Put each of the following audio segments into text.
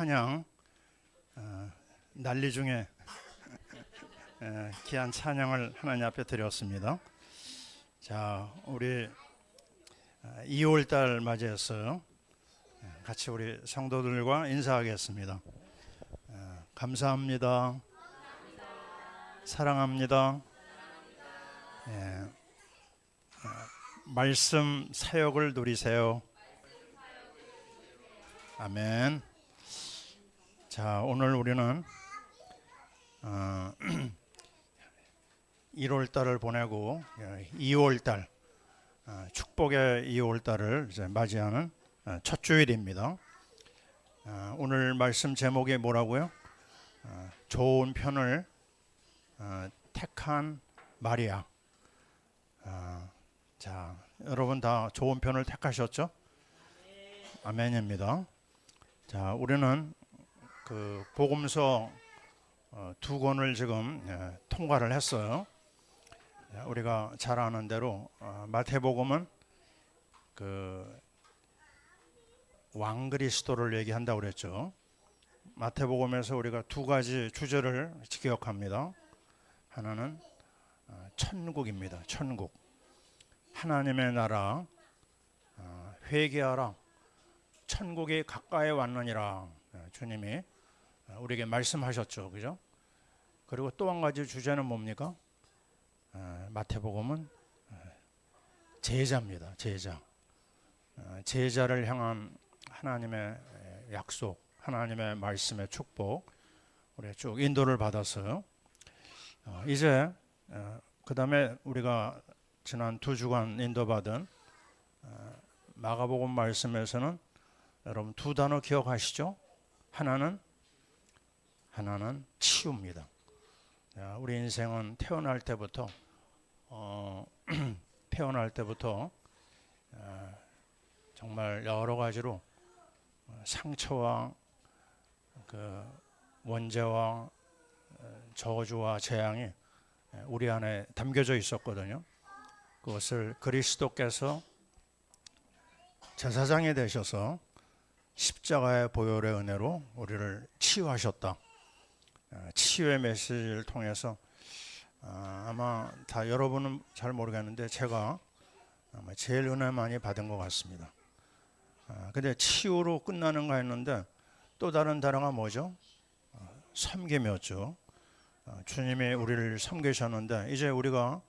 찬양 난리 중에 귀한 찬양을 하나님 앞에 드렸습니다. 자, 우리 2월달 맞이해서 같이 우리 성도들과 인사하겠습니다. 감사합니다. 사랑합니다. 말씀 사역을 누리세요. 아멘. 자, 오늘 우리는 1월달을 보내고 2월달 축복의 2월달을 이제 맞이하는 첫 주일입니다. 오늘 말씀 제목이 뭐라고요? 좋은 편을 택한 마리아. 자, 여러분 다 좋은 편을 택하셨죠? 아멘입니다. 자, 우리는 그 복음서 두 권을 지금 통과를 했어요. 우리가 잘 아는 대로 마태복음은 그 왕그리스도를 얘기한다고 그랬죠. 마태복음에서 우리가 두 가지 주제를 기억합니다. 하나는 천국입니다. 천국. 하나님의 나라 회개하라. 천국이 가까이 왔느니라. 주님이 우리에게 말씀하셨죠. 그죠? 그리고 또 한 가지 주제는 뭡니까? 마태복음은 제자입니다. 제자. 제자를 향한 하나님의 약속, 하나님의 말씀의 축복, 우리 쭉 인도를 받았어요. 이제 그 다음에 우리가 지난 두 주간 인도받은 마가복음 말씀에서는 여러분 두 단어 기억하시죠? 하나는 치유입니다. 우리 인생은 태어날 때부터 정말 여러 가지로 상처와 그 원죄와 저주와 재앙이 우리 안에 담겨져 있었거든요. 그것을 그리스도께서 제사장이 되셔서 십자가의 보혈의 은혜로 우리를 치유하셨다. 치유의 메시지를 통해서 아마 다 여러분은 잘 모르겠는데 제가 아마 제일 은혜 많이 받은 것 같습니다. 근데 치유로 끝나는가 했는데 또 다른 단어가 뭐죠? 섬김이었죠. 주님이 우리를 섬기셨는데 이제 우리가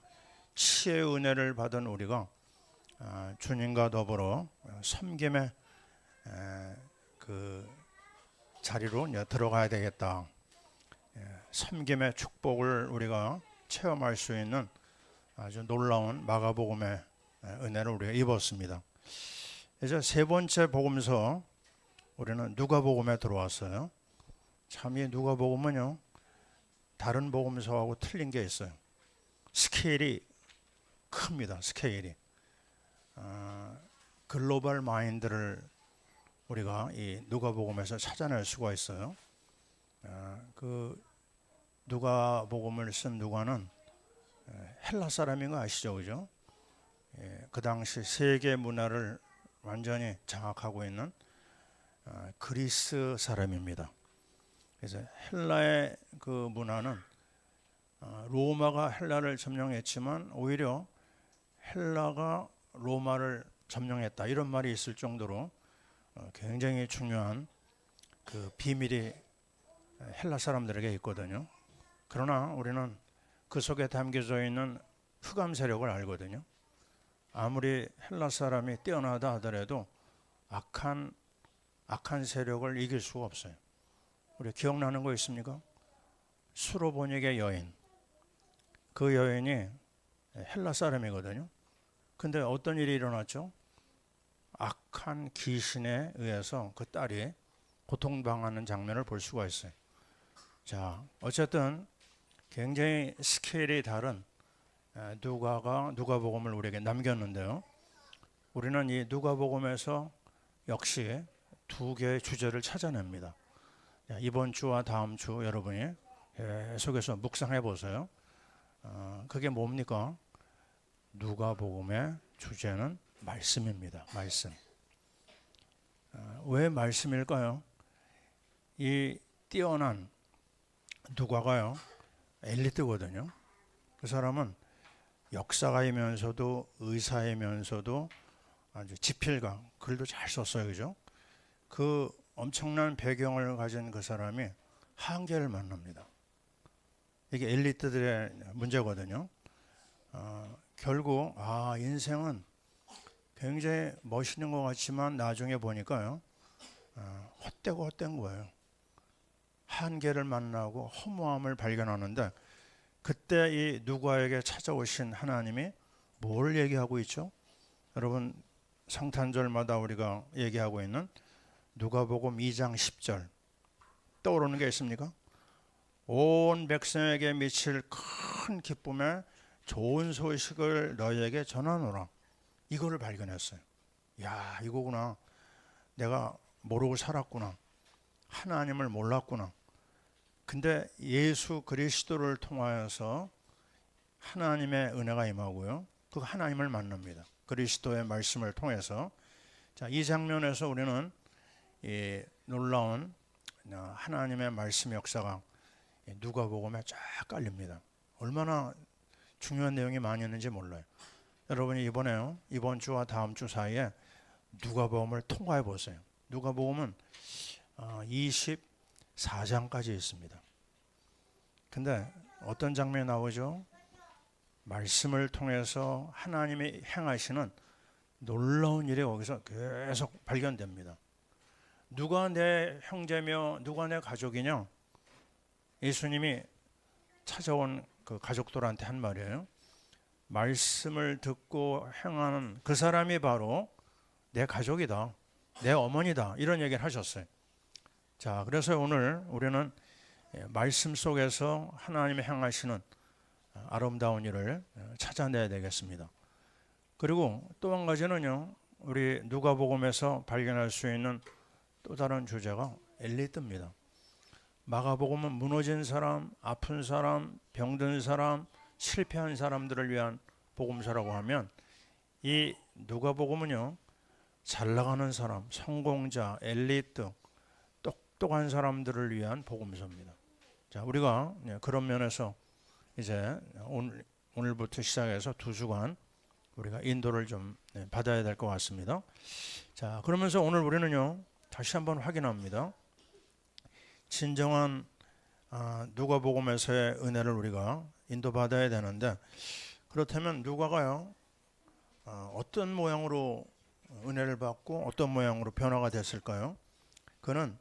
치유의 은혜를 받은 우리가 주님과 더불어 섬김의 그 자리로 들어가야 되겠다. 섬김의 축복을 우리가 체험할 수 있는 아주 놀라운 마가복음의 은혜를 우리가 입었습니다. 이제 세 번째 복음서 우리는 누가복음에 들어왔어요. 참 이 누가복음은요 다른 복음서하고 틀린 게 있어요. 스케일이 큽니다. 스케일이 글로벌 마인드를 우리가 이 누가복음에서 찾아낼 수가 있어요. 그 누가복음을 쓴 누가는 헬라 사람인 거 아시죠, 그죠? 그 당시 세계 문화를 완전히 장악하고 있는 그리스 사람입니다. 그래서 헬라의 그 문화는 로마가 헬라를 점령했지만 오히려 헬라가 로마를 점령했다 이런 말이 있을 정도로 굉장히 중요한 그 비밀이 헬라 사람들에게 있거든요. 그러나 우리는 그 속에 담겨져 있는 흑암 세력을 알거든요. 아무리 헬라 사람이 뛰어나다 하더라도 악한 세력을 이길 수가 없어요. 우리 기억나는 거 있습니까? 수로보닉의 여인. 그 여인이 헬라 사람이거든요. 근데 어떤 일이 일어났죠? 악한 귀신에 의해서 그 딸이 고통당하는 장면을 볼 수가 있어요. 자, 어쨌든 굉장히 스케일이 다른 누가복음을 우리에게 남겼는데요. 우리는 이 누가복음에서 역시 두 개의 주제를 찾아냅니다. 이번 주와 다음 주 여러분이 계속해서 묵상해 보세요. 그게 뭡니까? 누가복음의 주제는 말씀입니다. 말씀. 왜 말씀일까요? 이 뛰어난 누가가요, 엘리트거든요. 그 사람은 역사가이면서도 의사이면서도 아주 지필가, 글도 잘 썼어요. 그죠? 그 엄청난 배경을 가진 그 사람이 한계를 만납니다. 이게 엘리트들의 문제거든요. 결국 인생은 굉장히 멋있는 것 같지만 나중에 보니까요, 헛되고 헛된 거예요. 한계를 만나고 허무함을 발견하는데, 그때 이 누가에게 찾아오신 하나님이 뭘 얘기하고 있죠? 여러분, 성탄절마다 우리가 얘기하고 있는 누가복음 2장 10절 떠오르는 게 있습니까? 온 백성에게 미칠 큰 기쁨에 좋은 소식을 너희에게 전하노라. 이거를 발견했어요. 야, 이거구나. 내가 모르고 살았구나. 하나님을 몰랐구나. 근데 예수 그리스도를 통하여서 하나님의 은혜가 임하고요, 그 하나님을 만납니다. 그리스도의 말씀을 통해서. 자, 이 장면에서 우리는 이 놀라운 하나님의 말씀 역사가 누가복음에 쫙 깔립니다. 얼마나 중요한 내용이 많이 있는지 몰라요. 여러분이 이번 주와 다음 주 사이에 누가복음을 통과해 보세요. 누가복음은 24장까지 있습니다. 근데 어떤 장면이 나오죠? 말씀을 통해서 하나님이 행하시는 놀라운 일이 거기서 계속 발견됩니다. 누가 내 형제며 누가 내 가족이냐? 예수님이 찾아온 그 가족들한테 한 말이에요. 말씀을 듣고 행하는 그 사람이 바로 내 가족이다, 내 어머니다, 이런 얘기를 하셨어요. 자, 그래서 오늘 우리는 말씀 속에서 하나님이 행하시는 아름다운 일을 찾아내야 되겠습니다. 그리고 또 한 가지는요, 우리 누가복음에서 발견할 수 있는 또 다른 주제가 엘리트입니다. 마가복음은 무너진 사람, 아픈 사람, 병든 사람, 실패한 사람들을 위한 복음서라고 하면, 이 누가복음은요, 잘 나가는 사람, 성공자, 엘리트, 똑똑한 사람들을 위한 복음서입니다. 자, 우리가 그런 면에서 이제 오늘부터 시작해서 2주간 우리가 인도를 좀 받아야 될 것 같습니다. 자, 그러면서 오늘 우리는요, 다시 한번 확인합니다. 진정한 누가복음에서의 은혜를 우리가 인도받아야 되는데, 그렇다면 누가가요, 어떤 모양으로 은혜를 받고 어떤 모양으로 변화가 됐을까요? 그는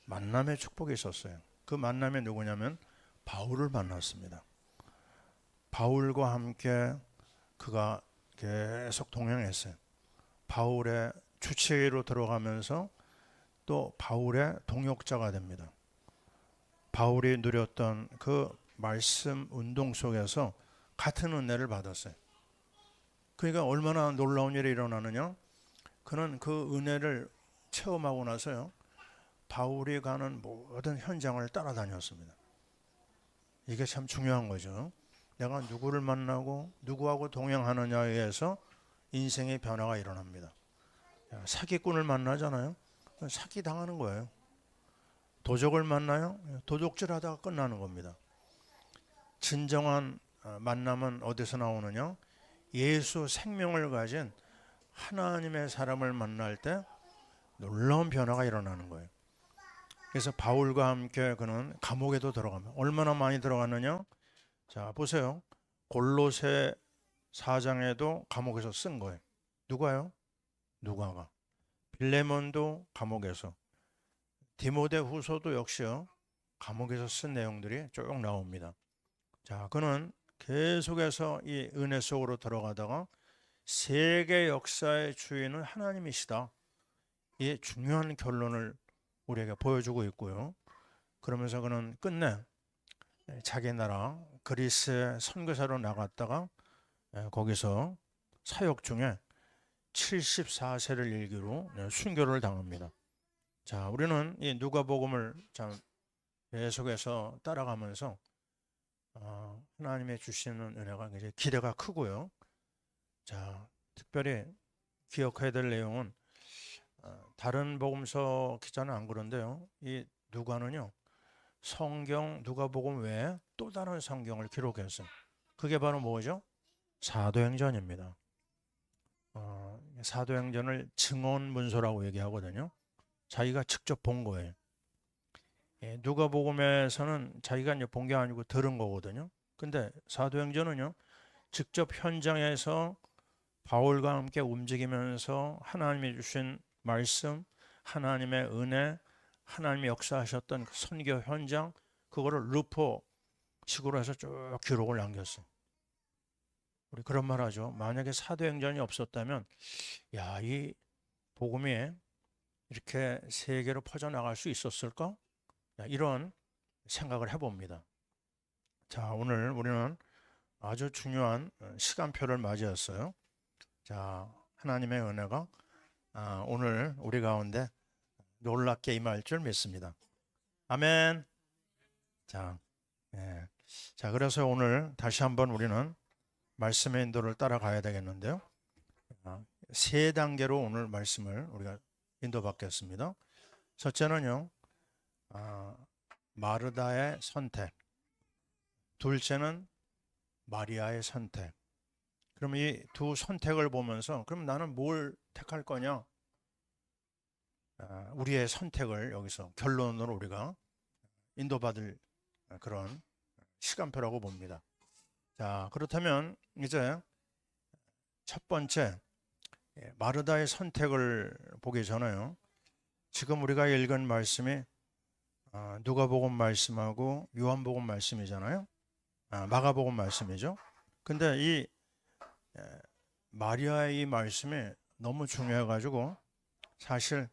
만남의 축복이 있었어요. 그 만남이 누구냐면 바울을 만났습니다. 바울과 함께 그가 계속 동행했어요. 바울의 주치의로 들어가면서 또 바울의 동역자가 됩니다. 바울이 누렸던 그 말씀 운동 속에서 같은 은혜를 받았어요. 그러니까 얼마나 놀라운 일이 일어나느냐? 그는 그 은혜를 체험하고 나서요, 바울이 가는 모든 현장을 따라다녔습니다. 이게 참 중요한 거죠. 내가 누구를 만나고 누구하고 동행하느냐에 의해서 인생의 변화가 일어납니다. 사기꾼을 만나잖아요. 사기 당하는 거예요. 도적을 만나요. 도둑질 하다가 끝나는 겁니다. 진정한 만남은 어디서 나오느냐? 예수 생명을 가진 하나님의 사람을 만날 때 놀라운 변화가 일어나는 거예요. 그래서 바울과 함께 그는 감옥에도 들어갑니다. 얼마나 많이 들어갔느냐? 자, 보세요. 골로새 4장에도 감옥에서 쓴 거예요. 누가요? 누가가. 빌레몬도 감옥에서. 디모데 후서도 역시요, 감옥에서 쓴 내용들이 쭉 나옵니다. 자, 그는 계속해서 이 은혜 속으로 들어가다가 세계 역사의 주인은 하나님이시다, 이 중요한 결론을 우리에게 보여주고 있고요. 그러면서 그는 끝내 자기 나라 그리스의 선교사로 나갔다가 거기서 사역 중에 74세를 일기로 순교를 당합니다. 자, 우리는 이 누가복음을 참 계속해서 따라가면서 하나님의 주시는 은혜가 굉장히 기대가 크고요. 자, 특별히 기억해야 될 내용은 다른 복음서 기자는 안 그런데요, 이 누가는요, 성경 누가복음 외에 또 다른 성경을 기록했어요. 그게 바로 뭐죠? 사도행전입니다. 사도행전을 증언문서라고 얘기하거든요. 자기가 직접 본 거예요. 예, 누가복음에서는 자기가 이제 본 게 아니고 들은 거거든요. 근데 사도행전은요, 직접 현장에서 바울과 함께 움직이면서 하나님이 주신 말씀, 하나님의 은혜, 하나님이 역사하셨던 그 선교 현장, 그거를 루포식으로 해서 쭉 기록을 남겼어요. 우리 그런 말 하죠. 만약에 사도행전이 없었다면, 야, 이 복음이 이렇게 세계로 퍼져나갈 수 있었을까? 이런 생각을 해봅니다. 자, 오늘 우리는 아주 중요한 시간표를 맞이했어요. 자, 하나님의 은혜가 오늘 우리 가운데 놀랍게 임할 줄 믿습니다. 아멘. 자, 예. 자, 그래서 오늘 다시 한번 우리는 말씀의 인도를 따라가야 되겠는데요. 세 단계로 오늘 말씀을 우리가 인도받겠습니다. 첫째는요, 마르다의 선택. 둘째는 마리아의 선택. 그럼 이 두 선택을 보면서 그럼 나는 뭘 택할 거냐? 우리의 선택을 여기서 결론으로 우리가 인도받을 그런 시간표라고 봅니다. 자, 그렇다면 이제 첫 번째 마르다의 선택을 보기 전에요. 지금 우리가 읽은 말씀이 누가복음 말씀하고 요한복음 말씀이잖아요. 마가복음 말씀이죠. 근데 이 마리아의 이 말씀이 너무 중요해가지고 사실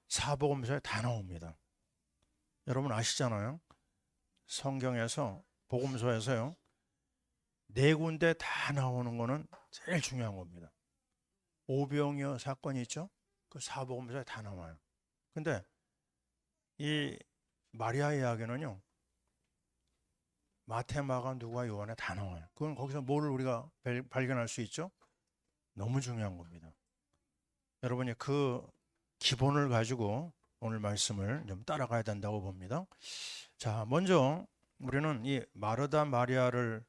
사복음서에 다 나옵니다. 여러분 아시잖아요. 성경에서 복음서에서요, 네 군데 다 나오는 거는 제일 중요한 겁니다. 오병이어 사건이 있죠. 그 사복음서에 다 나와요. 근데 이 마리아 이야기는요, 마태, 마가, 누가, 요한에 다 나와요. 그건 거기서 뭐를 우리가 발견할 수 있죠? 너무 중요한 겁니다. 여러분이 그 기본을 가지고 오늘 말씀을 좀 따라가야 된다고 봅니다. 자, 먼저 우리는 이 마르다 마리아를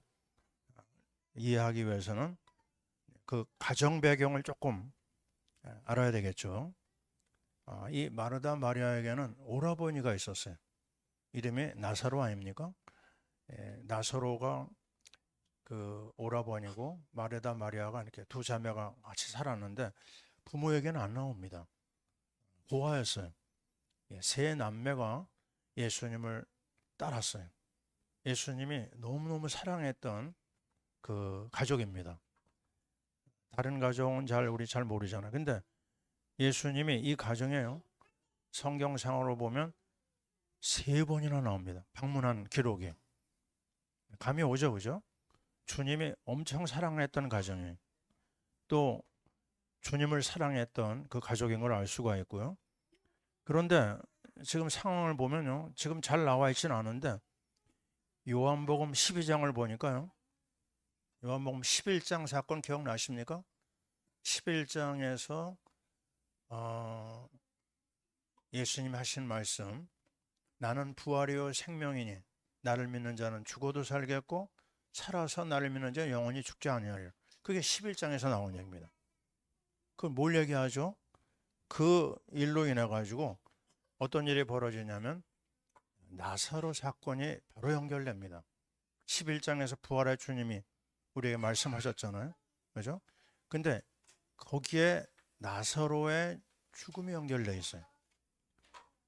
이해하기 위해서는 그 가정 배경을 조금 알아야 되겠죠. 이 마르다 마리아에게는 오라버니가 있었어요. 이름이 나사로 아닙니까? 나사로가 그 오라버니고 마르다 마리아가 이렇게 두 자매가 같이 살았는데 부모에게는 안 나옵니다. 고아였어요. 세 남매가 예수님을 따랐어요. 예수님이 너무너무 사랑했던 그 가족입니다. 다른 가정은 우리 잘 모르잖아요. 근데 예수님이 이 가정에요, 성경상으로 보면 세 번이나 나옵니다. 방문한 기록이. 감이 오죠, 그죠? 주님이 엄청 사랑했던 가정이에요. 또 주님을 사랑했던 그 가족인 걸 알 수가 있고요. 그런데 지금 상황을 보면요, 지금 잘 나와 있지는 않은데 요한복음 12장을 보니까요, 요한복음 11장 사건 기억나십니까? 11장에서 예수님이 하신 말씀, 나는 부활이요 생명이니 나를 믿는 자는 죽어도 살겠고 살아서 나를 믿는 자는 영원히 죽지 아니하리라. 그게 11장에서 나온 얘기입니다. 그걸 뭘 얘기하죠? 그 일로 인해 가지고 어떤 일이 벌어지냐면 나사로 사건이 바로 연결됩니다. 11장에서 부활의 주님이 우리에게 말씀하셨잖아요. 그죠? 근데 거기에 나사로의 죽음이 연결되어 있어요.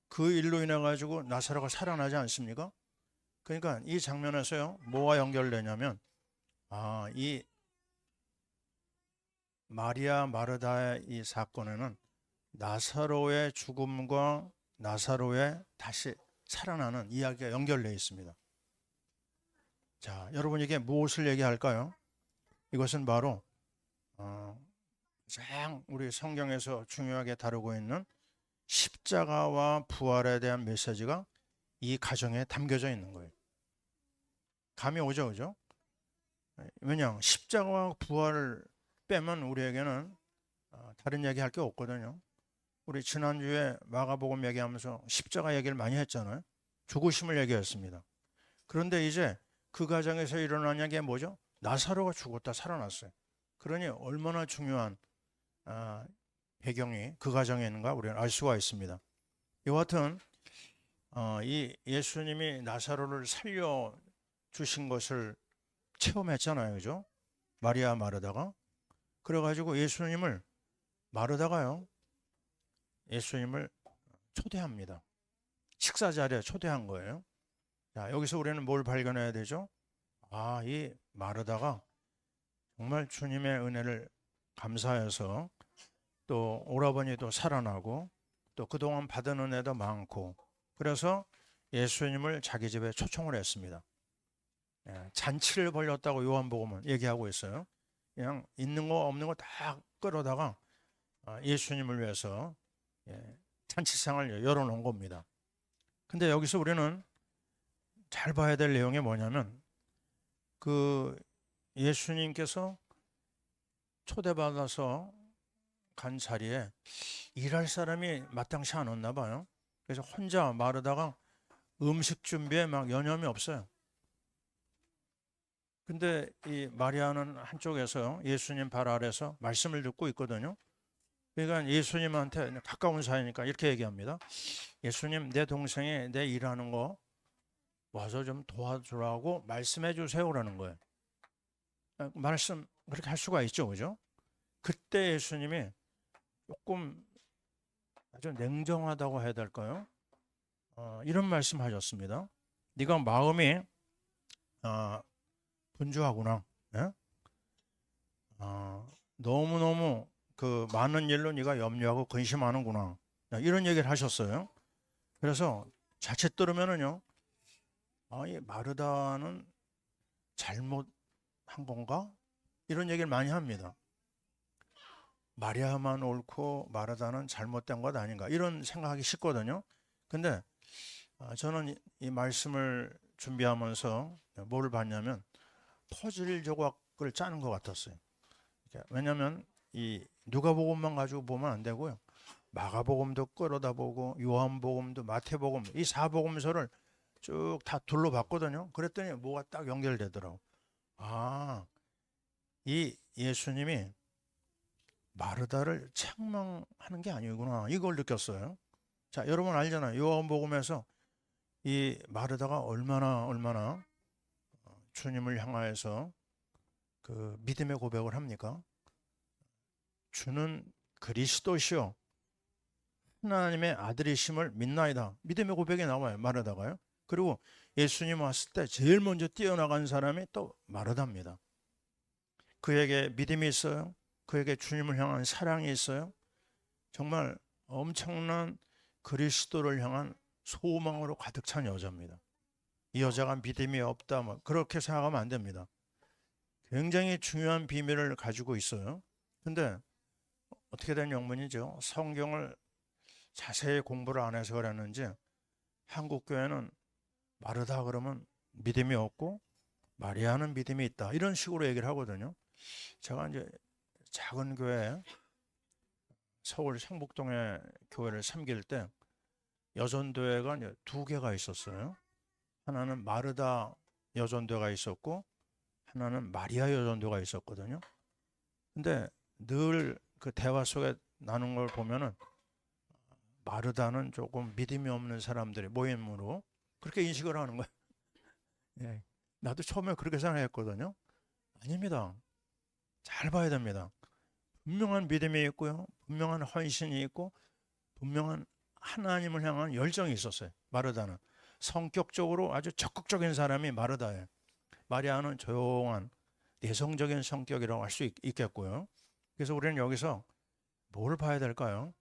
그 일로 인해 가지고 나사로가 살아나지 않습니까? 그러니까 이 장면에서요, 뭐와 연결되냐면 이 마리아 마르다의 이 사건에는 나사로의 죽음과 나사로의 다시 살아나는 이야기가 연결되어 있습니다. 자, 여러분 이게 무엇을 얘기할까요? 이것은 바로 가장 우리 성경에서 중요하게 다루고 있는 십자가와 부활에 대한 메시지가 이 가정에 담겨져 있는 거예요. 감이 오죠, 그죠? 왜냐, 십자가와 부활을 빼면 우리에게는 다른 얘기 할 게 없거든요. 우리 지난주에 마가복음 얘기하면서 십자가 얘기를 많이 했잖아요. 죽으심을 얘기했습니다. 그런데 이제 그 가정에서 일어난 게 뭐죠? 나사로가 죽었다 살아났어요. 그러니 얼마나 중요한 배경이 그 가정에 있는가 우리는 알 수가 있습니다. 이와 같은 이 예수님이 나사로를 살려 주신 것을 체험했잖아요, 그죠? 마리아 마르다가. 그래가지고 마르다가요, 예수님을 초대합니다. 식사 자리에 초대한 거예요. 자, 여기서 우리는 뭘 발견해야 되죠? 이 마르다가 정말 주님의 은혜를 감사해서 또 오라버니도 살아나고 또 그동안 받은 은혜도 많고 그래서 예수님을 자기 집에 초청을 했습니다. 잔치를 벌였다고 요한복음은 얘기하고 있어요. 그냥 있는 거 없는 거 다 끌어다가 예수님을 위해서 잔치상을 열어놓은 겁니다. 근데 여기서 우리는 잘 봐야 될 내용이 뭐냐면 그 예수님께서 초대받아서 간 자리에 일할 사람이 마땅치 않았나 봐요. 그래서 혼자 마르다가 음식 준비에 막 여념이 없어요. 근데 이 마리아는 한쪽에서 예수님 발 아래서 말씀을 듣고 있거든요. 그러니까 예수님한테 가까운 사이니까 이렇게 얘기합니다. 예수님, 내 동생이 내 일하는 거 와서 좀 도와주라고 말씀해 주세요라는 거예요. 말씀 그렇게 할 수가 있죠, 그죠? 그때 예수님이 조금 아주 냉정하다고 해야 될까요? 이런 말씀하셨습니다. 네가 마음이 분주하구나. 예? 너무너무 그 많은 일로 네가 염려하고 근심하는구나. 이런 얘기를 하셨어요. 그래서 자칫 들으면은요, 이 마르다는 잘못한 건가? 이런 얘기를 많이 합니다. 마리아만 옳고 마르다는 잘못된 것 아닌가? 이런 생각하기 쉽거든요. 근데 저는 이 말씀을 준비하면서 뭘 봤냐면 퍼즐 조각을 짜는 것 같았어요. 왜냐하면 이 누가복음만 가지고 보면 안 되고요. 마가복음도 끌어다 보고 요한복음도 마태복음 이 4복음서를 쭉 다 둘러봤거든요. 그랬더니 뭐가 딱 연결되더라고. 이 예수님이 마르다를 책망하는 게 아니구나. 이걸 느꼈어요. 자, 여러분 알잖아요. 요한복음에서 이 마르다가 얼마나 주님을 향하여서 그 믿음의 고백을 합니까? 주는 그리스도시요 하나님의 아들이심을 믿나이다. 믿음의 고백이 나와요. 마르다가요. 그리고 예수님 왔을 때 제일 먼저 뛰어나간 사람이 또 마르다입니다. 그에게 믿음이 있어요. 그에게 주님을 향한 사랑이 있어요. 정말 엄청난 그리스도를 향한 소망으로 가득 찬 여자입니다. 이 여자가 믿음이 없다 뭐 그렇게 생각하면 안 됩니다. 굉장히 중요한 비밀을 가지고 있어요. 근데 어떻게 된 영문이죠? 성경을 자세히 공부를 안 해서 그랬는지 한국 교회는 마르다 그러면 믿음이 없고 마리아는 믿음이 있다 이런 식으로 얘기를 하거든요. 제가 이제 작은 교회 서울 성북동에 교회를 섬길 때 여전도회가 이제 두 개가 있었어요. 하나는 마르다 여전도가 있었고 하나는 마리아 여전도가 있었거든요. 근데 늘 그 대화 속에 나눈 걸 보면은 마르다는 조금 믿음이 없는 사람들의 모임으로 그렇게 인식을 하는 거예요. 예. 나도 처음에 그렇게 생각했거든요. 아닙니다. 잘 봐야 됩니다. 분명한 믿음이 있고요. 분명한 헌신이 있고 분명한 하나님을 향한 열정이 있었어요. 마르다는 성격적으로 아주 적극적인 사람이 마르다예요. 마리아는 조용한 내성적인 성격이라고 할 수 있겠고요. 그래서 우리는 여기서 뭘 봐야 될까요?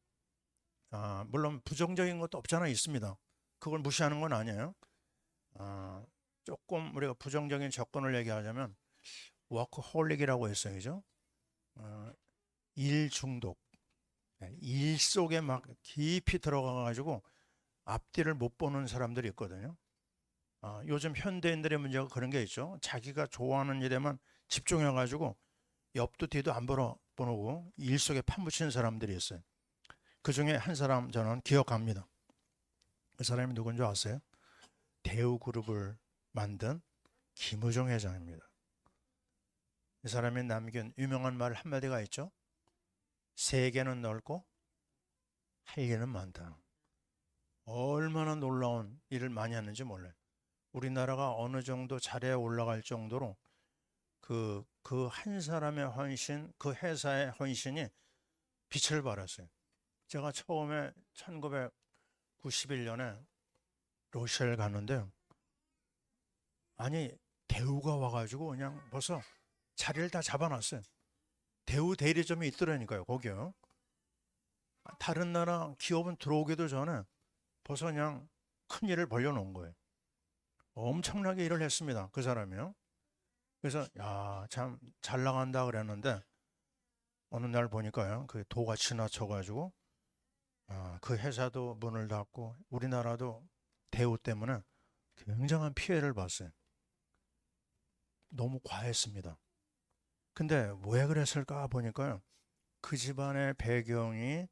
물론 부정적인 것도 없잖아 있습니다. 그걸 무시하는 건 아니에요. 조금 우리가 부정적인 접근을 얘기하자면 워크홀릭이라고 했어요. 그죠? 일 중독. 일 속에 막 깊이 들어가 가지고 앞뒤를 못 보는 사람들이 있거든요. 요즘 현대인들의 문제가 그런 게 있죠. 자기가 좋아하는 일에만 집중해 가지고 옆도 뒤도 안 보고 일 속에 파묻히는 사람들이 있어요. 그 중에 한 사람 저는 기억합니다. 그 사람이 누군지 아세요? 대우그룹을 만든 김우중 회장입니다. 이 사람이 남긴 유명한 말 한마디가 있죠. 세계는 넓고 할 일은 많다. 얼마나 놀라운 일을 많이 하는지 몰라요. 우리나라가 어느 정도 자리에 올라갈 정도로 그 한 사람의 헌신, 그 회사의 헌신이 빛을 발했어요. 제가 처음에 1991년에 러시아를 갔는데요. 아니, 대우가 와가지고 그냥 벌써 자리를 다 잡아놨어요. 대우 대리점이 있더라니까요, 거기요. 다른 나라 기업은 들어오기도 전에 벌써 그냥 큰 일을 벌려놓은 거예요. 엄청나게 일을 했습니다, 그 사람이요. 그래서 야, 참 잘 나간다 그랬는데 어느 날 보니까요, 그 도가 지나쳐가지고 그 회사도 문을 닫고 우리나라도 대우 때문에 굉장한 피해를 봤어요. 너무 과했습니다. 근데 왜 그랬을까 보니까요, 그 집안의 배경이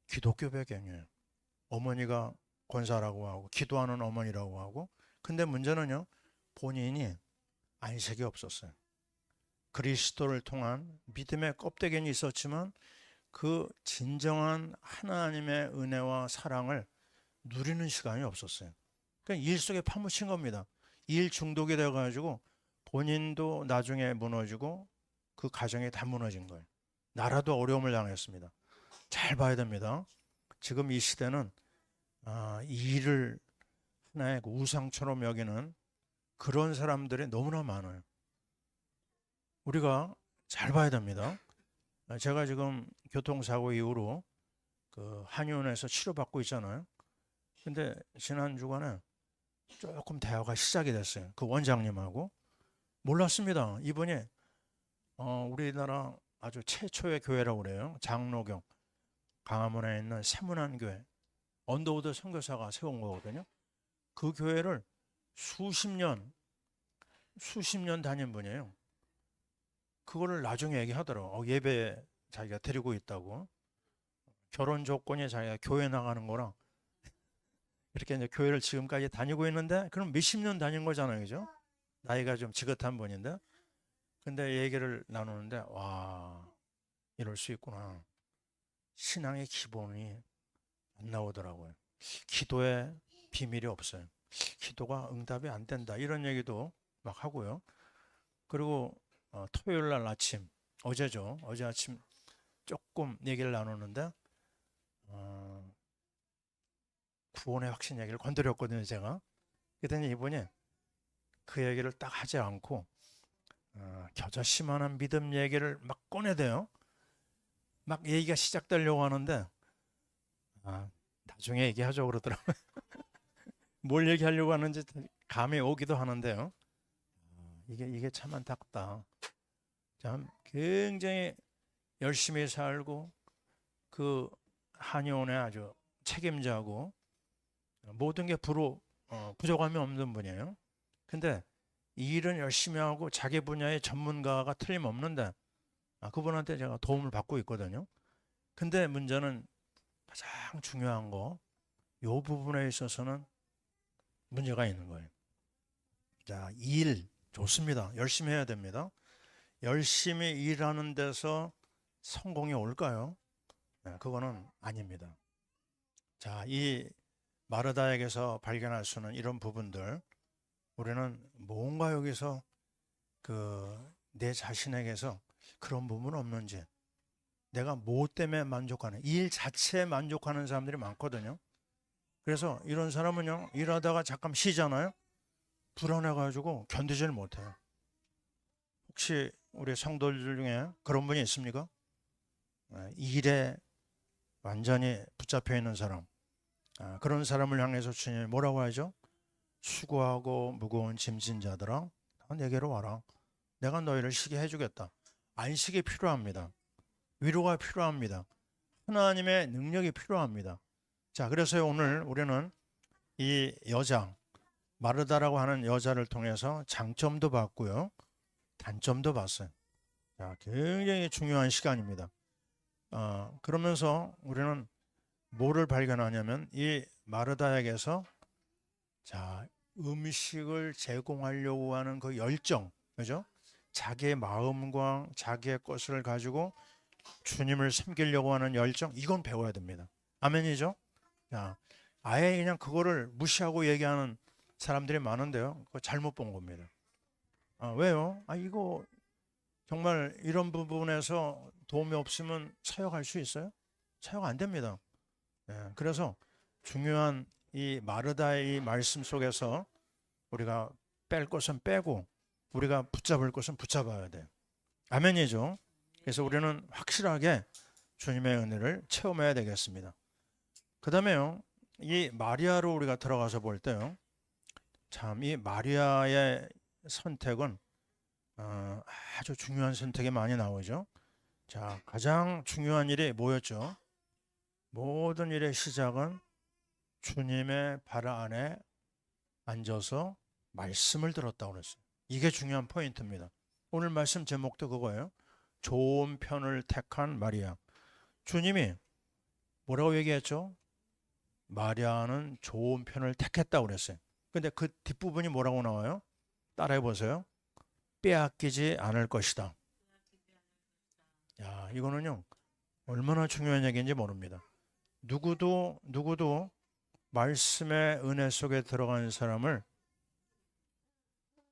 기독교 배경이에요. 어머니가 권사라고 하고 기도하는 어머니라고 하고, 근데 문제는요, 본인이 안색이 없었어요. 그리스도를 통한 믿음의 껍데기는 있었지만 그 진정한 하나님의 은혜와 사랑을 누리는 시간이 없었어요. 그러니까 일 속에 파묻힌 겁니다. 일 중독이 돼가지고 본인도 나중에 무너지고 그 가정이 다 무너진 거예요. 나라도 어려움을 당했습니다. 잘 봐야 됩니다. 지금 이 시대는 이 일을 하나의 우상처럼 여기는 그런 사람들이 너무나 많아요. 우리가 잘 봐야 됩니다. 제가 지금 교통사고 이후로 그 한의원에서 치료받고 있잖아요. 근데 지난 주간에 조금 대화가 시작이 됐어요. 그 원장님하고. 몰랐습니다. 이분이 우리나라 아주 최초의 교회라고 그래요. 장로교. 강화문에 있는 세문안교회. 언더우드 선교사가 세운 거거든요. 그 교회를 수십 년 다닌 분이에요. 그거를 나중에 얘기하더라고. 예배 자기가 드리고 있다고. 결혼 조건이 자기가 교회 나가는 거랑 이렇게 이제 교회를 지금까지 다니고 있는데, 그럼 몇십 년 다닌 거잖아요, 그죠? 나이가 좀 지긋한 분인데, 근데 얘기를 나누는데 와, 이럴 수 있구나. 신앙의 기본이 안 나오더라고요. 기도에 비밀이 없어요. 기도가 응답이 안 된다, 이런 얘기도 막 하고요. 그리고 토요일 날 아침, 어제죠. 어제 아침 조금 얘기를 나누는데 구원의 확신 얘기를 건드렸거든요, 제가. 그랬더니 이분이 그 얘기를 딱 하지 않고 겨자씨만한 믿음 얘기를 막 꺼내대요. 막 얘기가 시작되려고 하는데 나중에 얘기하죠 그러더라고요. 뭘 얘기하려고 하는지 감이 오기도 하는데요. 이게 참 안타깝다. 참 굉장히 열심히 살고 그 한의원의 아주 책임자고 모든 게 부족함이 없는 분이에요. 근데 이 일은 열심히 하고 자기 분야의 전문가가 틀림없는데 그분한테 제가 도움을 받고 있거든요. 근데 문제는 가장 중요한 거, 이 부분에 있어서는 문제가 있는 거예요. 자, 일 좋습니다. 열심히 해야 됩니다. 열심히 일하는 데서 성공이 올까요? 네, 그거는 아닙니다. 자, 이 마르다에게서 발견할 수 있는 이런 부분들, 우리는 뭔가 여기서 내 자신에게서 그런 부분 없는지, 내가 뭐 때문에 만족하는, 일 자체에 만족하는 사람들이 많거든요. 그래서 이런 사람은요, 일하다가 잠깐 쉬잖아요. 불안해가지고 견디질 못해요. 혹시 우리 성도들 중에 그런 분이 있습니까? 일에 완전히 붙잡혀 있는 사람, 그런 사람을 향해서 주님이 뭐라고 하죠? 수고하고 무거운 짐진 자들아, 내게로 와라. 내가 너희를 쉬게 해주겠다. 안식이 필요합니다. 위로가 필요합니다. 하나님의 능력이 필요합니다. 자, 그래서 오늘 우리는 이 여자, 마르다라고 하는 여자를 통해서 장점도 봤고요, 단점도 봤어요. 자, 굉장히 중요한 시간입니다. 그러면서 우리는 뭐를 발견하냐면 이 마르다에게서 자, 음식을 제공하려고 하는 그 열정, 그죠? 자기의 마음과 자기의 것을 가지고 주님을 섬기려고 하는 열정, 이건 배워야 됩니다. 아멘이죠? 자, 아예 그냥 그거를 무시하고 얘기하는 사람들이 많은데요. 그거 잘못 본 겁니다. 왜요? 이거 정말 이런 부분에서 도움이 없으면 사역할 수 있어요? 사역 안 됩니다. 그래서 중요한 이 마르다의 이 말씀 속에서 우리가 뺄 것은 빼고 우리가 붙잡을 것은 붙잡아야 돼요. 아멘이죠. 그래서 우리는 확실하게 주님의 은혜를 체험해야 되겠습니다. 그 다음에요, 이 마리아로 우리가 들어가서 볼 때요, 참 이 마리아의 선택은 아주 중요한 선택이 많이 나오죠. 자, 가장 중요한 일이 뭐였죠? 모든 일의 시작은 주님의 발 안에 앉아서 말씀을 들었다고 그랬어요. 이게 중요한 포인트입니다. 오늘 말씀 제목도 그거예요. 좋은 편을 택한 마리아. 주님이 뭐라고 얘기했죠? 마리아는 좋은 편을 택했다고 그랬어요. 근데 그 뒷부분이 뭐라고 나와요? 따라해 보세요. 빼앗기지 않을 것이다. 야, 이거는요, 얼마나 중요한 얘기인지 모릅니다. 누구도 말씀의 은혜 속에 들어간 사람을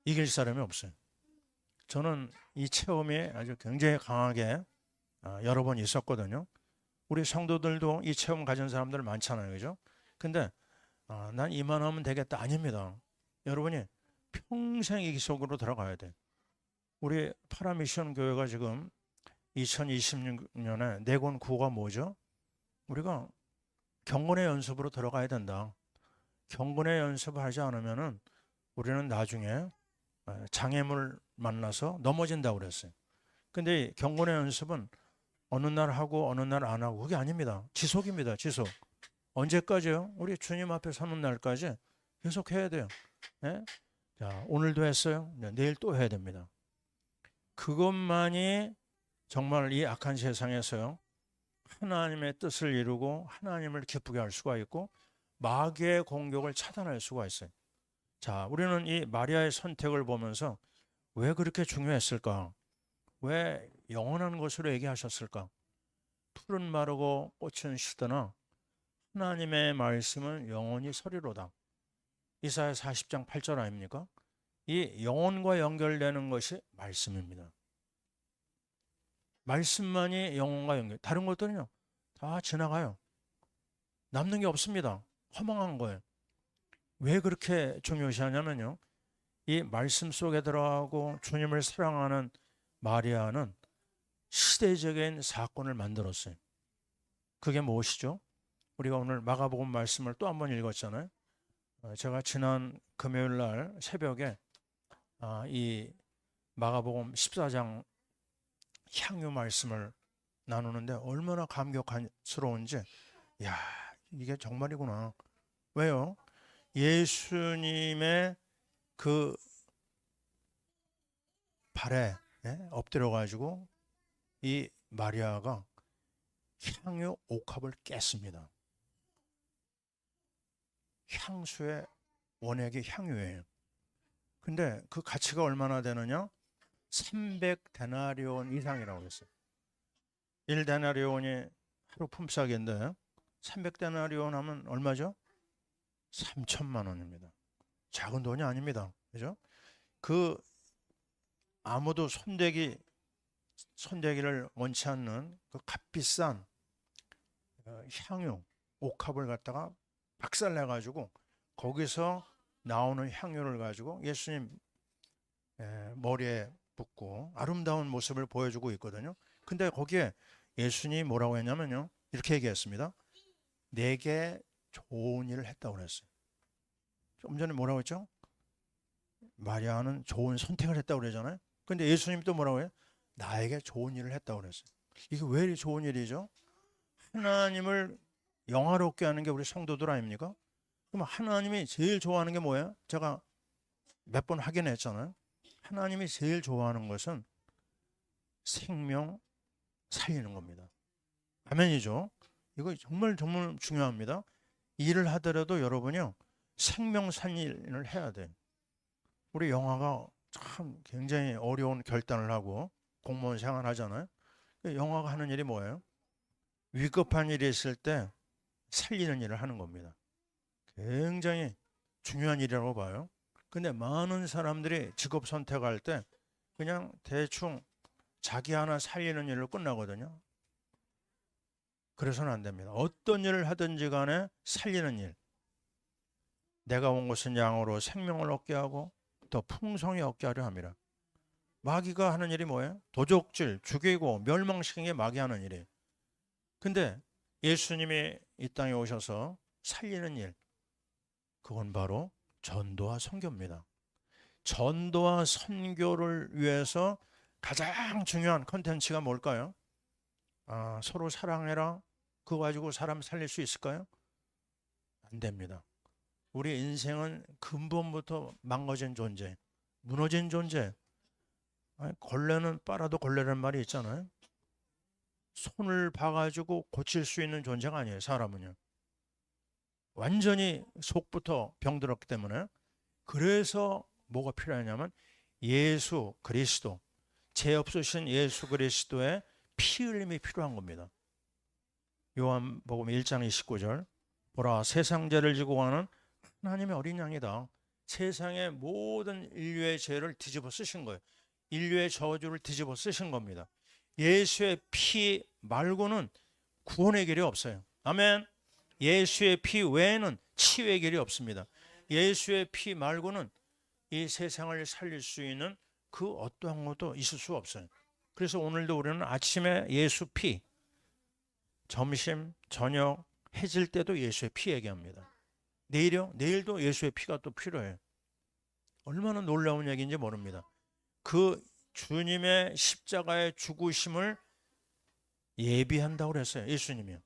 이길 사람이 없어요. 저는 이 체험이 아주 굉장히 강하게 여러 번 있었거든요. 우리 성도들도 이 체험 가진 사람들 많잖아요. 그죠? 근데 난 이만하면 되겠다. 아닙니다. 여러분이 평생 이 속으로 들어가야 돼. 우리 파라미션 교회가 지금 2026년에 내건 구호가 뭐죠? 우리가 경건의 연습으로 들어가야 된다. 경건의 연습을 하지 않으면은 우리는 나중에 장애물 만나서 넘어진다고 그랬어요. 근데 경건의 연습은 어느 날 하고 어느 날 안 하고 그게 아닙니다. 지속입니다. 지속. 언제까지요? 우리 주님 앞에 서는 날까지 계속 해야 돼요. 네? 자, 오늘도 했어요. 네, 내일 또 해야 됩니다. 그것만이 정말 이 악한 세상에서요, 하나님의 뜻을 이루고 하나님을 기쁘게 할 수가 있고 마귀의 공격을 차단할 수가 있어요. 자, 우리는 이 마리아의 선택을 보면서 왜 그렇게 중요했을까? 왜 영원한 것으로 얘기하셨을까? 풀은 마르고 꽃은 시드나 하나님의 말씀은 영원히 서리로다. 이사야 40장 8절 아닙니까? 이 영혼과 연결되는 것이 말씀입니다. 말씀만이 영혼과 연결. 다른 것들은요, 다 지나가요. 남는 게 없습니다. 허망한 거예요. 왜 그렇게 중요시하냐면요, 이 말씀 속에 들어가고 주님을 사랑하는 마리아는 시대적인 사건을 만들었어요. 그게 무엇이죠? 우리가 오늘 마가복음 말씀을 또 한 번 읽었잖아요. 제가 지난 금요일 날 새벽에 이 마가복음 14장 향유 말씀을 나누는데 얼마나 감격스러운지, 야, 이게 정말이구나. 왜요? 예수님의 그 발에 엎드려 가지고 이 마리아가 향유 옥합을 깼습니다. 향수의 원액이 향유예요. 근데 그 가치가 얼마나 되느냐? 300데나리온 이상이라고 했어요. 1데나리온이 하루 품삯인데 300데나리온 하면 얼마죠? 3천만 원입니다. 작은 돈이 아닙니다. 그죠? 그 아무도 손대기를 원치 않는 그 값비싼 향유 옥합을 갖다가 박살내 가지고 거기서 나오는 향유를 가지고 예수님 머리에 붓고 아름다운 모습을 보여주고 있거든요. 근데 거기에 예수님이 뭐라고 했냐면요, 이렇게 얘기했습니다. 내게 좋은 일을 했다고 그랬어요. 좀 전에 뭐라고 했죠? 마리아는 좋은 선택을 했다고 그러잖아요. 근데 예수님이 또 뭐라고 해요? 나에게 좋은 일을 했다고 그랬어요. 이게 왜 이리 좋은 일이죠? 하나님을 영화롭게 하는 게 우리 성도들 아닙니까? 그럼 하나님이 제일 좋아하는 게 뭐예요? 제가 몇 번 확인했잖아요. 하나님이 제일 좋아하는 것은 생명 살리는 겁니다. 아멘이죠. 이거 정말 정말 중요합니다. 일을 하더라도 여러분이요, 생명살리를 해야 돼. 우리 영화가 참 굉장히 어려운 결단을 하고 공무원 생활 하잖아요. 영화가 하는 일이 뭐예요? 위급한 일이 있을 때 살리는 일을 하는 겁니다. 굉장히 중요한 일이라고 봐요. 근데 많은 사람들이 직업 선택할 때 그냥 대충 자기 하나 살리는 일로 끝나거든요. 그래서는 안 됩니다. 어떤 일을 하든지 간에 살리는 일. 내가 온 것은 양으로 생명을 얻게 하고 더 풍성히 얻게 하려 함이라. 마귀가 하는 일이 뭐예요? 도적질, 죽이고 멸망시키는 게 마귀 하는 일이에요. 근데 예수님이 이 땅에 오셔서 살리는 일, 그건 바로 전도와 선교입니다. 전도와 선교를 위해서 가장 중요한 컨텐츠가 뭘까요? 서로 사랑해라. 그거 가지고 사람 살릴 수 있을까요? 안 됩니다. 우리 인생은 근본부터 망가진 존재, 무너진 존재. 걸레는 빨아도 걸레라는 말이 있잖아요. 손을 봐가지고 고칠 수 있는 존재가 아니에요, 사람은요. 완전히 속부터 병들었기 때문에. 그래서 뭐가 필요하냐면 예수 그리스도, 죄 없으신 예수 그리스도의 피 흘림이 필요한 겁니다. 요한복음 1장 29절, 보라 세상 죄를 지고 가는 하나님의 어린 양이다. 세상의 모든 인류의 죄를 뒤집어 쓰신 거예요. 인류의 저주를 뒤집어 쓰신 겁니다. 예수의 피 말고는 구원의 길이 없어요. 아멘. 예수의 피 외에는 치유의 길이 없습니다. 예수의 피 말고는 이 세상을 살릴 수 있는 그 어떠한 것도 있을 수 없어요. 그래서 오늘도 우리는 아침에 예수 피, 점심, 저녁, 해질 때도 예수의 피 얘기합니다. 내일요? 내일도 예수의 피가 또 필요해요. 얼마나 놀라운 얘기인지 모릅니다. 그 주님의 십자가의 죽으심을 예비한다고 그랬어요. 예수님이요.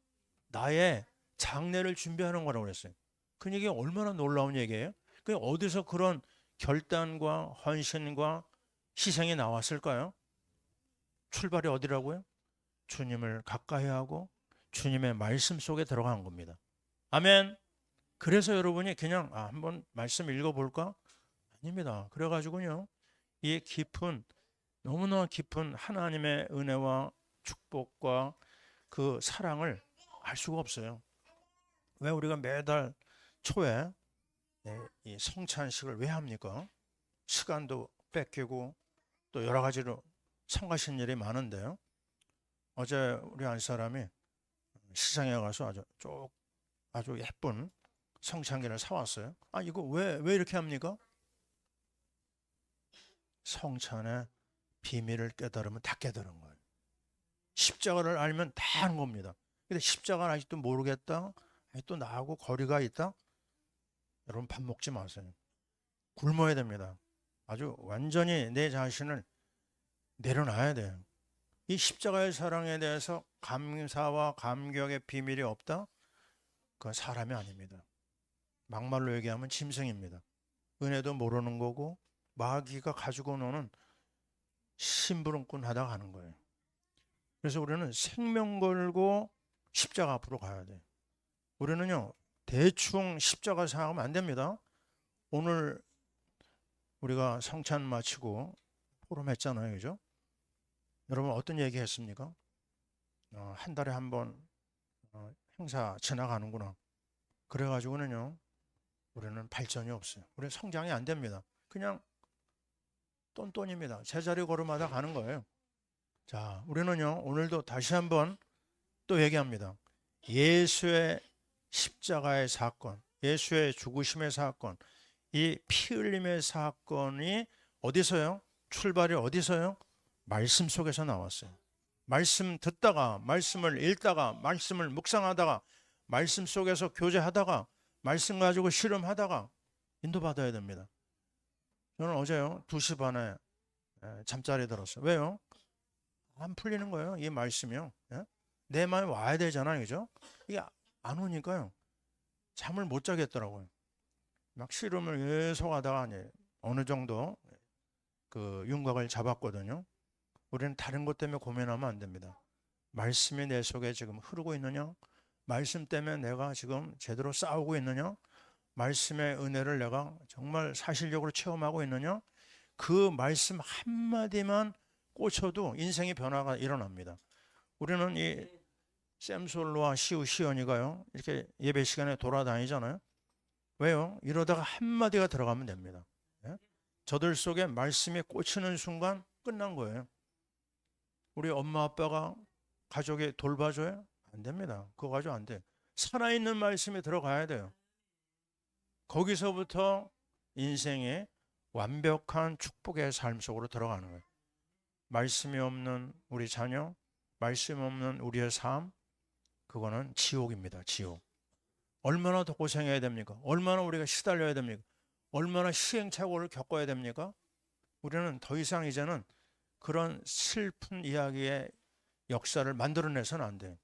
나의 장례를 준비하는 거라고 그랬어요. 그 얘기가 얼마나 놀라운 얘기예요? 어디서 그런 결단과 헌신과 희생이 나왔을까요? 출발이 어디라고요? 주님을 가까이 하고 주님의 말씀 속에 들어간 겁니다. 아멘. 그래서 여러분이 그냥 한번 말씀 읽어볼까? 아닙니다. 그래가지고요, 이 깊은, 너무나 깊은 하나님의 은혜와 축복과 그 사랑을 알 수가 없어요. 왜 우리가 매달 초에 이 성찬식을 왜 합니까? 시간도 뺏기고 또 여러 가지로 성가신 일이 많은데요. 어제 우리 한 사람이 시장에 가서 아주 예쁜 성찬기를 사왔어요. 이거 왜 이렇게 합니까? 성찬의 비밀을 깨달으면 다 깨달은 거예요. 십자가를 알면 다 하는 겁니다. 근데 십자가는 아직도 모르겠다, 아직도 나하고 거리가 있다. 여러분 밥 먹지 마세요. 굶어야 됩니다. 아주 완전히 내 자신을 내려놔야 돼요. 이 십자가의 사랑에 대해서 감사와 감격의 비밀이 없다? 그건 사람이 아닙니다. 막말로 얘기하면 짐승입니다. 은혜도 모르는 거고 마귀가 가지고 노는 심부름꾼 하다 가는 거예요. 그래서 우리는 생명 걸고 십자가 앞으로 가야 돼요. 우리는요, 대충 십자가 생각하면 안 됩니다. 오늘 우리가 성찬 마치고 포럼했잖아요, 그죠? 여러분 어떤 얘기 했습니까? 한 달에 한 번 행사 지나가는구나. 그래가지고는요, 우리는 발전이 없어요. 우리는 성장이 안 됩니다. 그냥 똔똔입니다. 제자리 걸음하다 가는 거예요. 자, 우리는요, 오늘도 다시 한번 또 얘기합니다. 예수의 십자가의 사건, 예수의 죽으심의 사건, 이 피 흘림의 사건이 어디서요? 출발이 어디서요? 말씀 속에서 나왔어요. 말씀 듣다가, 말씀을 읽다가, 말씀을 묵상하다가, 말씀 속에서 교제하다가, 말씀 가지고 실험하다가 인도받아야 됩니다. 저는 어제요, 2시 반에 잠자리 들었어요. 왜요? 안 풀리는 거예요, 이 말씀이요. 내 마음에 와야 되잖아요, 그죠? 이게 안 오니까요, 잠을 못 자겠더라고요. 막 실험을 계속 하다가 어느 정도 그 윤곽을 잡았거든요. 우리는 다른 것 때문에 고민하면 안 됩니다. 말씀이 내 속에 지금 흐르고 있느냐? 말씀 때문에 내가 지금 제대로 싸우고 있느냐? 말씀의 은혜를 내가 정말 사실적으로 체험하고 있느냐? 그 말씀 한마디만 꽂혀도 인생의 변화가 일어납니다. 우리는 이 샘솔로와 시온이가요, 이렇게 예배 시간에 돌아다니잖아요. 왜요? 이러다가 한마디가 들어가면 됩니다. 예? 저들 속에 말씀이 꽂히는 순간 끝난 거예요. 우리 엄마 아빠가 가족에 돌봐줘요? 안 됩니다. 그거 가지고 안 돼요. 살아있는 말씀이 들어가야 돼요. 거기서부터 인생의 완벽한 축복의 삶 속으로 들어가는 거예요. 말씀이 없는 우리 자녀, 말씀 없는 우리의 삶, 그거는 지옥입니다. 지옥. 얼마나 더 고생해야 됩니까? 얼마나 우리가 시달려야 됩니까? 얼마나 시행착오를 겪어야 됩니까? 우리는 더 이상 이제는 그런 슬픈 이야기의 역사를 만들어내서는 안 돼요.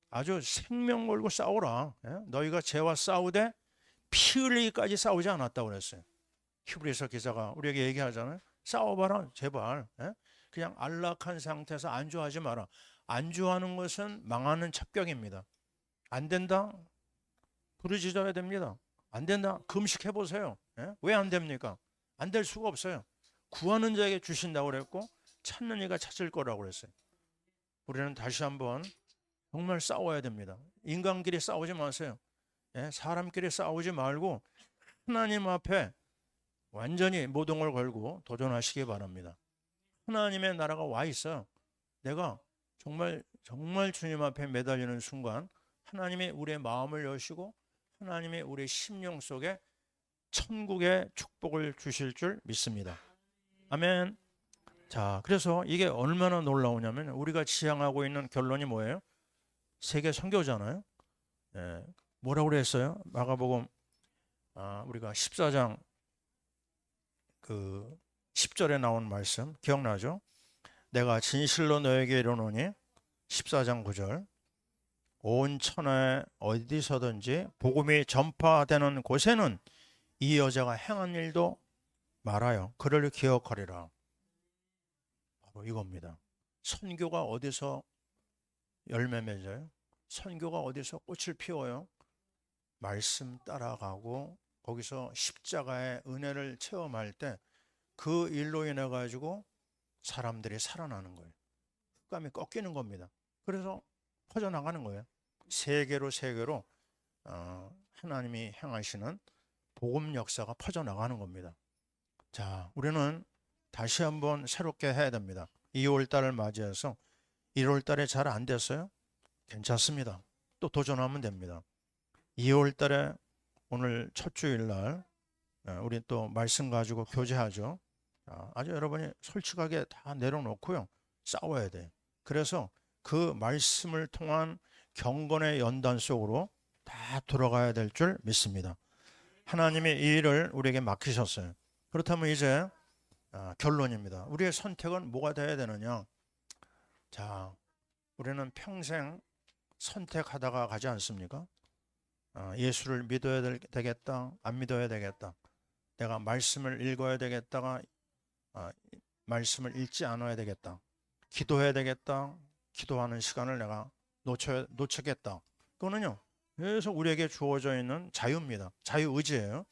아주 생명 걸고 싸우라. 예? 너희가 죄와 싸우되 피 흘리기까지 싸우지 않았다고 그랬어요. 히브리서 기자가 우리에게 얘기하잖아요. 싸워봐라 제발. 예? 그냥 안락한 상태에서 안주하지 마라. 안주하는 것은 망하는 첩격입니다. 안 된다? 부르짖어야 됩니다. 안 된다? 금식해보세요. 예? 왜 안 됩니까? 안 될 수가 없어요. 구하는 자에게 주신다고 그랬고 찾는 이가 찾을 거라고 그랬어요. 우리는 다시 한번 정말 싸워야 됩니다. 인간끼리 싸우지 마세요. 예? 사람끼리 싸우지 말고 하나님 앞에 완전히 모동을 걸고 도전하시기 바랍니다. 하나님의 나라가 와 있어요. 내가 정말 주님 앞에 매달리는 순간 하나님이 우리의 마음을 여시고 하나님이 우리의 심령 속에 천국의 축복을 주실 줄 믿습니다. 아멘. 자, 그래서 이게 얼마나 놀라우냐면 우리가 지향하고 있는 결론이 뭐예요? 세계 선교잖아요. 예, 뭐라고 그랬어요? 마가복음 우리가 14장 그 10절에 나온 말씀 기억나죠? 내가 진실로 너에게 이르노니 14장 9절 온 천하에 어디서든지 복음이 전파되는 곳에는 이 여자가 행한 일도 말하여 그를 기억하리라. 바로 이겁니다. 선교가 어디서 열매 맺어요? 선교가 어디서 꽃을 피워요? 말씀 따라가고 거기서 십자가의 은혜를 체험할 때 그 일로 인해 가지고 사람들이 살아나는 거예요. 흑감이 꺾이는 겁니다. 그래서 퍼져나가는 거예요. 세계로 하나님이 행하시는 복음 역사가 퍼져나가는 겁니다. 자, 우리는 다시 한번 새롭게 해야 됩니다. 2월 달을 맞이해서 1월 달에 잘 안 됐어요? 괜찮습니다. 또 도전하면 됩니다. 2월 달에 오늘 첫 주일 날 우리 또 말씀 가지고 교제하죠. 아주 여러분이 솔직하게 다 내려놓고요. 싸워야 돼요. 그래서 그 말씀을 통한 경건의 연단 속으로 다 들어가야 될 줄 믿습니다. 하나님이 이 일을 우리에게 맡기셨어요. 그렇다면 이제 결론입니다. 우리의 선택은 뭐가 돼야 되느냐? 자, 우리는 평생 선택하다가 가지 않습니까? 예수를 믿어야 되겠다, 안 믿어야 되겠다. 내가 말씀을 읽어야 되겠다가 말씀을 읽지 않아야 되겠다. 기도해야 되겠다. 기도하는 시간을 내가 놓치겠다. 그거는요. 계속 우리에게 주어져 있는 자유입니다. 자유의지예요.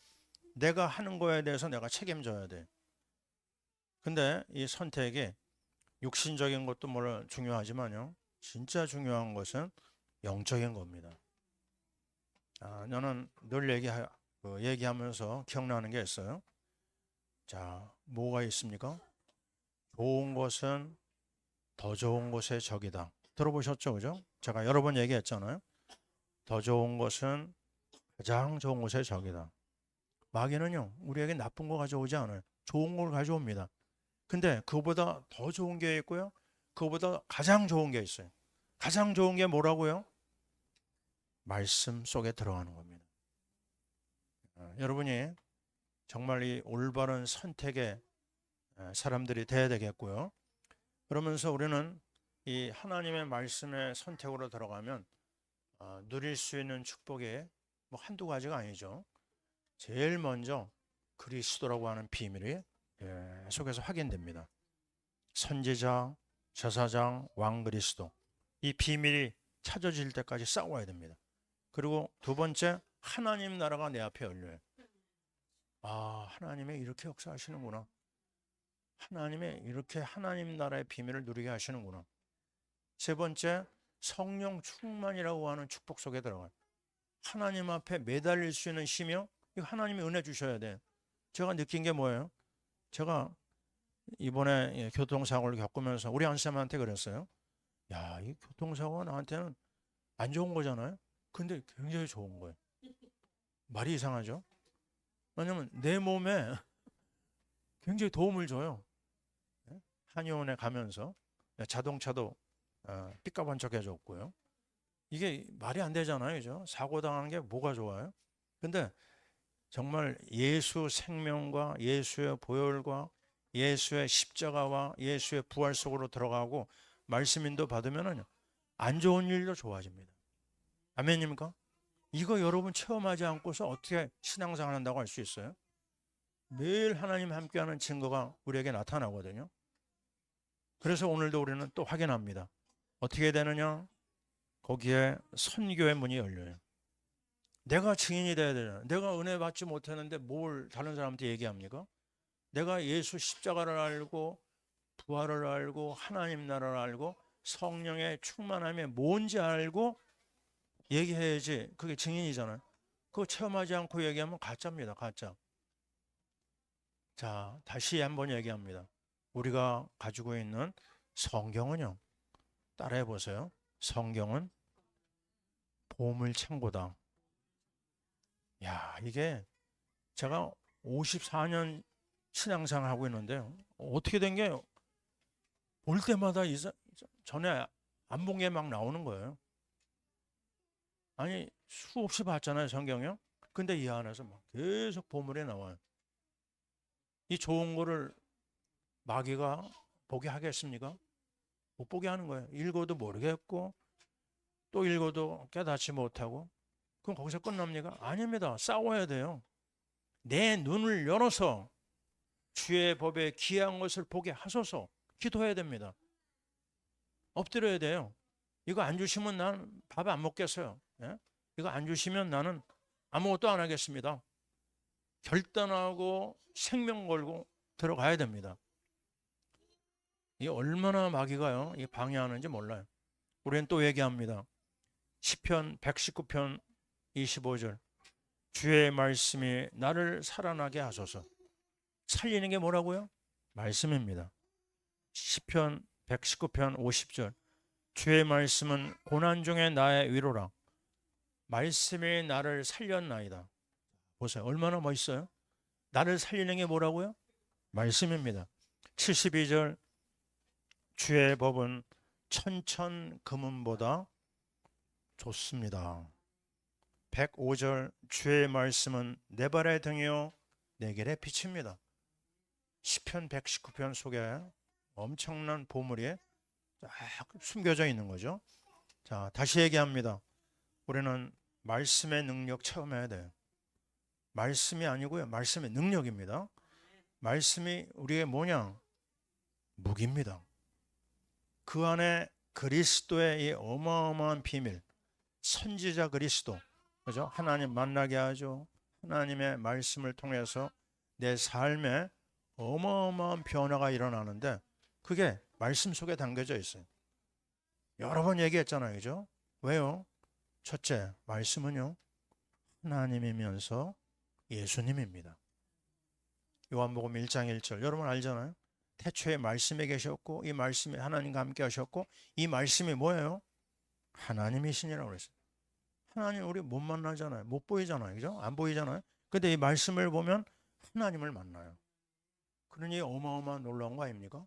내가 하는 거에 대해서 내가 책임져야 돼. 근데 이 선택이 육신적인 것도 물론 중요하지만요. 진짜 중요한 것은 영적인 겁니다. 저는 늘 얘기하면서 기억나는 게 있어요. 자, 뭐가 있습니까? 좋은 것은 더 좋은 것의 적이다. 들어보셨죠? 그죠? 제가 여러 번 얘기했잖아요. 더 좋은 것은 가장 좋은 것의 적이다. 마귀는요, 우리에게 나쁜 거 가져오지 않아요. 좋은 걸 가져옵니다. 근데 그거보다 더 좋은 게 있고요. 그거보다 가장 좋은 게 있어요. 가장 좋은 게 뭐라고요? 말씀 속에 들어가는 겁니다. 여러분이 정말 이 올바른 선택의 사람들이 돼야 되겠고요. 그러면서 우리는 이 하나님의 말씀의 선택으로 들어가면 누릴 수 있는 축복이 뭐 한두 가지가 아니죠. 제일 먼저 그리스도라고 하는 비밀이 속에서 확인됩니다. 선지자, 제사장, 왕 그리스도. 이 비밀이 찾아질 때까지 싸워야 됩니다. 그리고 두 번째, 하나님 나라가 내 앞에 열려요. 아, 하나님이 이렇게 역사하시는구나. 하나님이 이렇게 하나님 나라의 비밀을 누리게 하시는구나. 세 번째, 성령 충만이라고 하는 축복 속에 들어가요. 하나님 앞에 매달릴 수 있는 심령, 이거 하나님이 은혜 주셔야 돼요. 제가 느낀 게 뭐예요? 제가 이번에 교통사고를 겪으면서 우리 안쌤한테 그랬어요. 야, 이 교통사고가 나한테는 안 좋은 거잖아요. 근데 굉장히 좋은 거예요. 말이 이상하죠? 왜냐면 내 몸에 굉장히 도움을 줘요. 한의원에 가면서 자동차도 삐까번쩍 해줬고요. 이게 말이 안 되잖아요. 그죠? 사고 당한 게 뭐가 좋아요? 근데 정말 예수 생명과 예수의 보혈과 예수의 십자가와 예수의 부활 속으로 들어가고 말씀 인도 받으면은 안 좋은 일도 좋아집니다. 아멘입니까? 이거 여러분 체험하지 않고서 어떻게 신앙생활 한다고 할 수 있어요? 매일 하나님 함께하는 증거가 우리에게 나타나거든요. 그래서 오늘도 우리는 또 확인합니다. 어떻게 되느냐? 거기에 선교의 문이 열려요. 내가 증인이 돼야 되잖아요. 내가 은혜 받지 못했는데 뭘 다른 사람한테 얘기합니까? 내가 예수 십자가를 알고 부활을 알고 하나님 나라를 알고 성령의 충만함이 뭔지 알고 얘기해야지. 그게 증인이잖아요. 그거 체험하지 않고 얘기하면 가짜입니다. 가짜. 자, 다시 한번 얘기합니다. 우리가 가지고 있는 성경은요. 따라해 보세요. 성경은 보물 창고다. 야, 이게 제가 54년 신앙생활 하고 있는데요. 어떻게 된 게 볼 때마다 전에 안 본 게 막 나오는 거예요. 아니, 수없이 봤잖아요, 성경요. 근데 이 안에서 막 계속 보물이 나와요. 이 좋은 거를 마귀가 보게 하겠습니까? 못 보게 하는 거예요. 읽어도 모르겠고 또 읽어도 깨닫지 못하고. 그럼 거기서 끝납니까? 아닙니다. 싸워야 돼요. 내 눈을 열어서 주의 법에 귀한 것을 보게 하소서. 기도해야 됩니다. 엎드려야 돼요. 이거 안 주시면 난 밥 안 먹겠어요. 예? 이거 안 주시면 나는 아무것도 안 하겠습니다. 결단하고 생명 걸고 들어가야 됩니다. 이 얼마나 마귀가요, 이 방해하는지 몰라요. 우리는 또 얘기합니다. 시편 119편 25절. 주의 말씀이 나를 살아나게 하소서. 살리는 게 뭐라고요? 말씀입니다. 시편 119편 50절. 주의 말씀은 고난 중에 나의 위로라. 말씀이 나를 살렸나이다. 보세요. 얼마나 멋있어요? 나를 살리는 게 뭐라고요? 말씀입니다. 72절. 주의 법은 천천 금은보다 좋습니다. 105절. 주의 말씀은 내 발의 등이요 내 길의 빛입니다. 시편 119편 속에 엄청난 보물이 쫙 숨겨져 있는 거죠. 자, 다시 얘기합니다. 우리는 말씀의 능력 체험해야 돼요. 말씀이 아니고요. 말씀의 능력입니다. 말씀이 우리의 뭐냐? 무기입니다. 그 안에 그리스도의 이 어마어마한 비밀, 선지자 그리스도, 그죠? 하나님 만나게 하죠. 하나님의 말씀을 통해서 내 삶에 어마어마한 변화가 일어나는데 그게 말씀 속에 담겨져 있어요. 여러 번 얘기했잖아요. 그죠? 왜요? 첫째, 말씀은요. 하나님이면서 예수님입니다. 요한복음 1장 1절. 여러분 알잖아요. 태초에 말씀에 계셨고 이 말씀이 하나님과 함께 하셨고 이 말씀이 뭐예요? 하나님이시니라고 그랬어요. 하나님 우리 못 만나잖아요. 못 보이잖아요. 그죠? 안 보이잖아요. 근데 이 말씀을 보면 하나님을 만나요. 그러니 어마어마한 놀라운 거 아닙니까?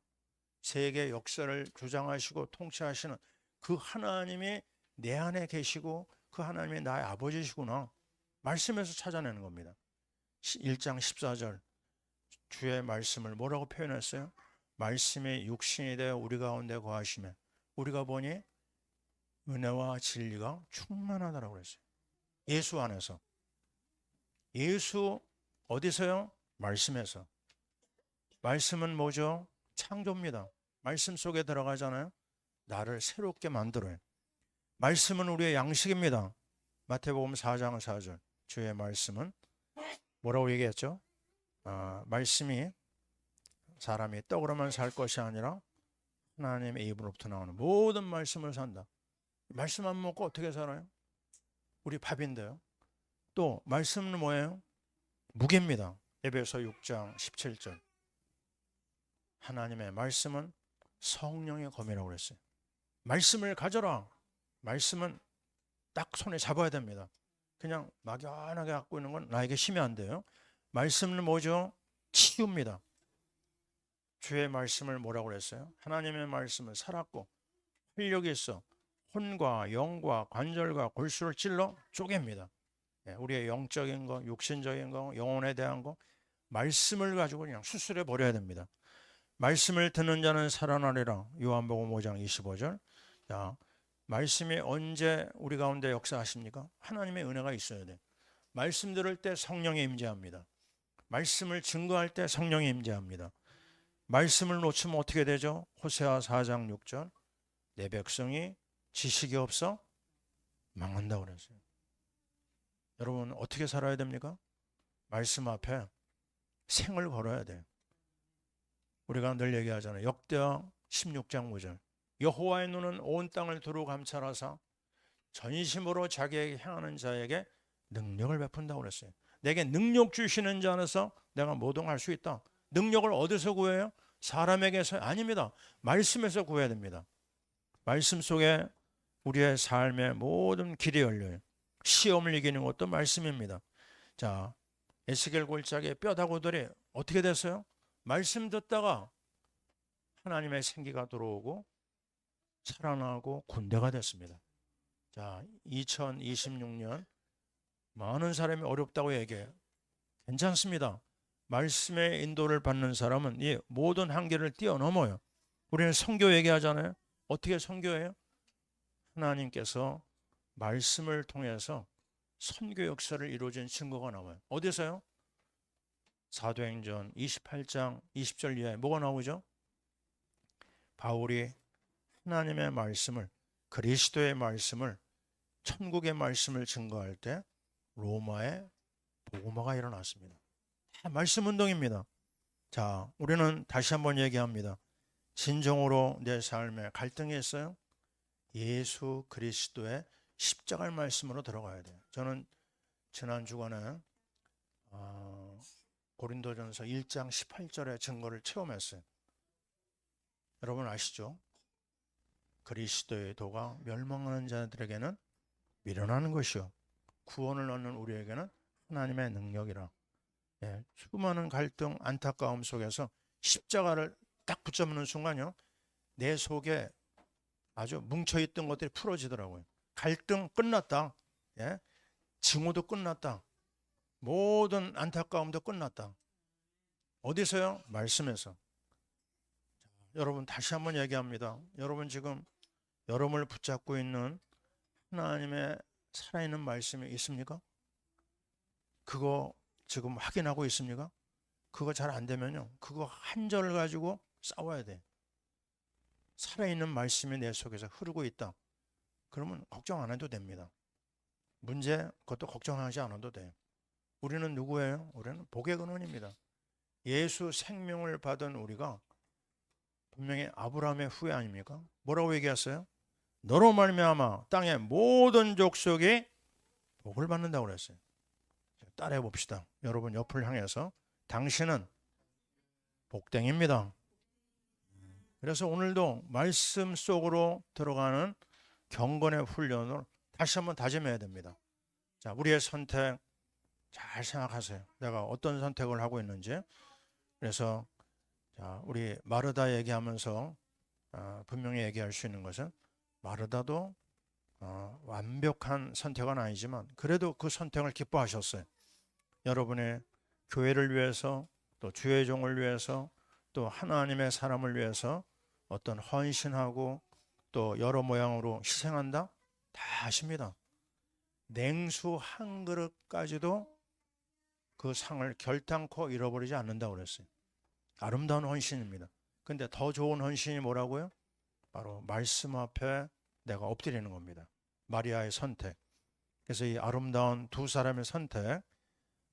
세계 역사를 주장하시고 통치하시는 그 하나님이 내 안에 계시고 그 하나님이 나의 아버지시구나. 말씀에서 찾아내는 겁니다. 1장 14절 주의 말씀을 뭐라고 표현했어요? 말씀이 육신이 되어 우리 가운데 거하시며 우리가 보니 은혜와 진리가 충만하다라고 그랬어요. 예수 안에서. 예수 어디서요? 말씀에서. 말씀은 뭐죠? 창조입니다. 말씀 속에 들어가잖아요. 나를 새롭게 만들어요. 말씀은 우리의 양식입니다. 마태복음 4장 4절 주의 말씀은 뭐라고 얘기했죠? 말씀이 사람이 떡으로만 살 것이 아니라 하나님의 입으로부터 나오는 모든 말씀을 산다. 말씀 안 먹고 어떻게 살아요? 우리 밥인데요. 또 말씀은 뭐예요? 무게입니다. 에베소 6장 17절 하나님의 말씀은 성령의 검이라고 그랬어요. 말씀을 가져라. 말씀은 딱 손에 잡아야 됩니다. 그냥 막연하게 갖고 있는 건 나에게 힘이 안 돼요. 말씀은 뭐죠? 치유입니다. 주의 말씀을 뭐라고 그랬어요? 하나님의 말씀은 살았고 활력이 있어 혼과 영과 관절과 골수를 찔러 쪼갭니다. 우리의 영적인 거, 육신적인 거, 영혼에 대한 거 말씀을 가지고 그냥 수술해 버려야 됩니다. 말씀을 듣는 자는 살아나리라. 요한복음 5장 25절. 자, 말씀이 언제 우리 가운데 역사하십니까? 하나님의 은혜가 있어야 돼. 말씀 들을 때 성령이 임재합니다. 말씀을 증거할 때 성령이 임재합니다. 말씀을 놓치면 어떻게 되죠? 호세아 4장 6절 내 백성이 지식이 없어 망한다고 그랬어요. 여러분 어떻게 살아야 됩니까? 말씀 앞에 생을 걸어야 돼요. 우리가 늘 얘기하잖아요. 역대하 16장 5절 여호와의 눈은 온 땅을 두루 감찰하사 전심으로 자기에게 향하는 자에게 능력을 베푼다고 그랬어요. 내게 능력 주시는 자 안에서 내가 뭐든 할 수 있다. 능력을 어디서 구해요? 사람에게서 아닙니다. 말씀에서 구해야 됩니다. 말씀 속에 우리의 삶의 모든 길이 열려요. 시험을 이기는 것도 말씀입니다. 자, 에스겔 골짜기의 뼈다구들이 어떻게 됐어요? 말씀 듣다가 하나님의 생기가 들어오고 살아나고 군대가 됐습니다. 자, 2026년 많은 사람이 어렵다고 얘기해요. 괜찮습니다. 말씀의 인도를 받는 사람은 이 모든 한계를 뛰어넘어요. 우리는 선교 얘기하잖아요. 어떻게 선교해요? 하나님께서 말씀을 통해서 선교 역사를 이루어진 증거가 나와요. 어디서요? 사도행전 28장 20절 이하에 뭐가 나오죠? 바울이 하나님의 말씀을 그리스도의 말씀을 천국의 말씀을 증거할 때 로마에 복음화가 일어났습니다. 다 말씀 운동입니다. 자, 우리는 다시 한번 얘기합니다. 진정으로 내 삶에 갈등이 있어요? 예수 그리스도의 십자가의 말씀으로 들어가야 돼요. 저는 지난 주간에 고린도전서 1장 18절의 증거를 체험했어요. 여러분 아시죠? 그리스도의 도가 멸망하는 자들에게는 미련하는 것이요 구원을 얻는 우리에게는 하나님의 능력이라. 수많은 갈등, 안타까움 속에서 십자가를 딱 붙잡는 순간요 내 속에 아주 뭉쳐있던 것들이 풀어지더라고요. 갈등 끝났다. 증오도 끝났다. 모든 안타까움도 끝났다. 어디서요? 말씀에서. 여러분 다시 한번 얘기합니다. 여러분 지금 여러분을 붙잡고 있는 하나님의 살아있는 말씀이 있습니까? 그거 지금 확인하고 있습니까? 그거 잘 안 되면요 그거 한 절 가지고 싸워야 돼. 살아있는 말씀이 내 속에서 흐르고 있다. 그러면 걱정 안 해도 됩니다. 문제 그것도 걱정하지 않아도 돼요. 우리는 누구예요? 우리는 복의 근원입니다. 예수 생명을 받은 우리가 분명히 아브라함의 후예 아닙니까? 뭐라고 얘기했어요? 너로 말미암아 땅의 모든 족속이 복을 받는다고 그랬어요. 따라해 봅시다. 여러분 옆을 향해서 당신은 복댕입니다. 그래서 오늘도 말씀 속으로 들어가는 경건의 훈련을 다시 한번 다짐해야 됩니다. 자, 우리의 선택 잘 생각하세요. 내가 어떤 선택을 하고 있는지. 그래서 자, 우리 마르다 얘기하면서 분명히 얘기할 수 있는 것은 마르다도 완벽한 선택은 아니지만 그래도 그 선택을 기뻐하셨어요. 여러분의 교회를 위해서 또 주의 종을 위해서 또 하나님의 사람을 위해서 어떤 헌신하고 또 여러 모양으로 희생한다? 다 아십니다. 냉수 한 그릇까지도 그 상을 결탄코 잃어버리지 않는다고 그랬어요. 아름다운 헌신입니다. 근데 더 좋은 헌신이 뭐라고요? 바로 말씀 앞에 내가 엎드리는 겁니다. 마리아의 선택. 그래서 이 아름다운 두 사람의 선택,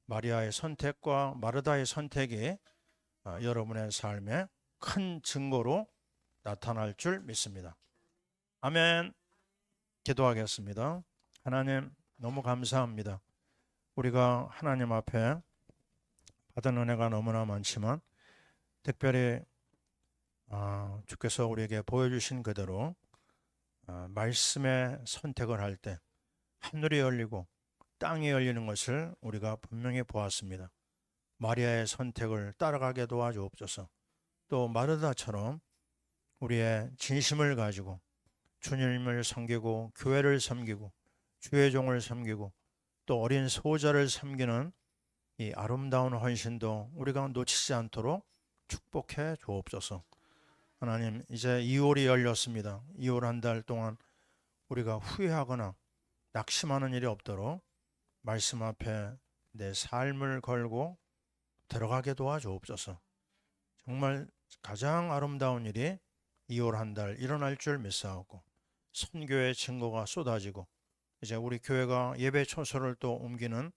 마리아의 선택과 마르다의 선택이 여러분의 삶에 큰 증거로 나타날 줄 믿습니다. 아멘. 기도하겠습니다. 하나님, 너무 감사합니다. 우리가 하나님 앞에 받은 은혜가 너무나 많지만 특별히 주께서 우리에게 보여주신 그대로 말씀의 선택을 할 때 하늘이 열리고 땅이 열리는 것을 우리가 분명히 보았습니다. 마리아의 선택을 따라가게 도와주옵소서. 또 마르다처럼 우리의 진심을 가지고 주님을 섬기고 교회를 섬기고 주의 종을 섬기고 또 어린 소자를 섬기는 이 아름다운 헌신도 우리가 놓치지 않도록 축복해 주옵소서. 하나님, 이제 2월이 열렸습니다. 2월 한 달 동안 우리가 후회하거나 낙심하는 일이 없도록 말씀 앞에 내 삶을 걸고 들어가게 도와주옵소서. 정말 가장 아름다운 일이 2월 한 달 일어날 줄 믿사오고 선교의 증거가 쏟아지고 이제 우리 교회가 예배 처소를 또 옮기는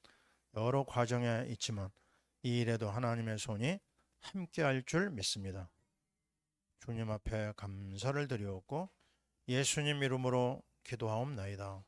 여러 과정에 있지만 이 일에도 하나님의 손이 함께할 줄 믿습니다. 주님 앞에 감사를 드리옵고 예수님 이름으로 기도하옵나이다.